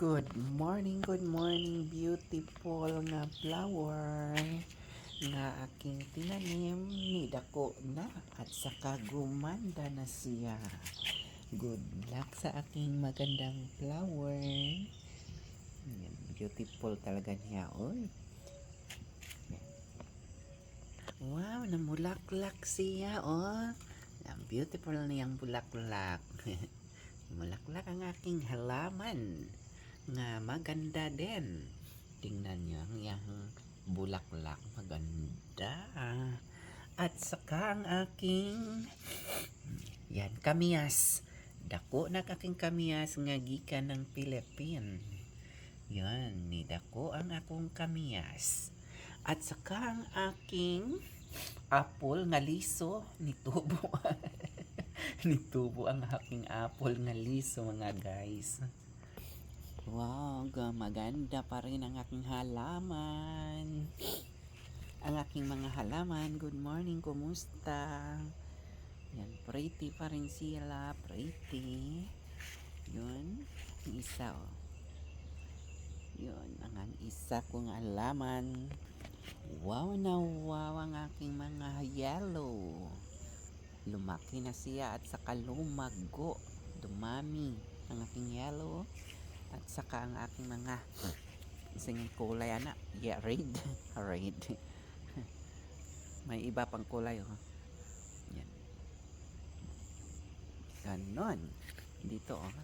Good morning, beautiful nga flower nga aking tinanim ni dako na at saka gumanda na siya. Good luck sa aking magandang flower. Yan, beautiful talaga niya, oy. Wow, namulaklak siya, oh. Ang beautiful niyang bulaklak. Mulaklak ang aking halaman nga maganda din. Tingnan niyo ang iyang bulaklak, maganda. At saka ang aking yan, kamiyas. Dako na aking kamiyas nga gikan ng Philippines. Yan, ni dako ang akong kamiyas. At saka ang aking apple nga liso ni tubo. Nitubo ang aking apple nga liso, mga guys. Wow, maganda pa rin ang aking halaman. Ang aking mga halaman, good morning, kumusta? Yan, pretty pa rin sila, pretty. Yun, ang isa, oh. Yun, ang isa kong halaman. Wow na wow ang aking mga yellow. Lumaki na siya at saka lumago, dumami ang aking yellow at saka ang aking mga isang kulay anak, yeah, red. Red. May iba pang kulay, oh. Yan, ganon dito, oh.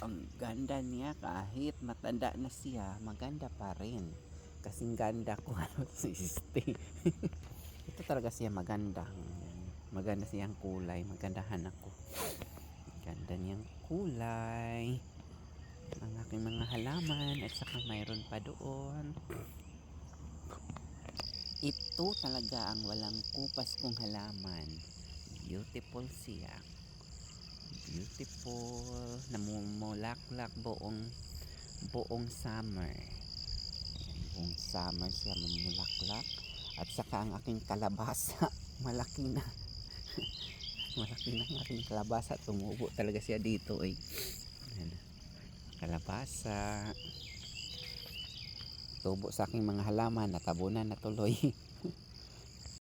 Ang ganda niya kahit matanda na siya, maganda pa rin kasing ganda ko. Ano si ito talaga siya maganda. Maganda siyang kulay, magandahan ako. Ganda niyang kulay. Ang aking mga halaman at saka mayroon pa doon. Ito talaga ang walang kupas kong halaman. Beautiful siya. Beautiful. Namumulaklak buong summer. Buong summer siya mamulaklak. At saka ang aking kalabasa, malaki na. Malaki na ang aking kalabasa. Tumubo talaga siya dito, eh. Kalabasa. Tubo sa aking mga halaman. Natabunan na tuloy.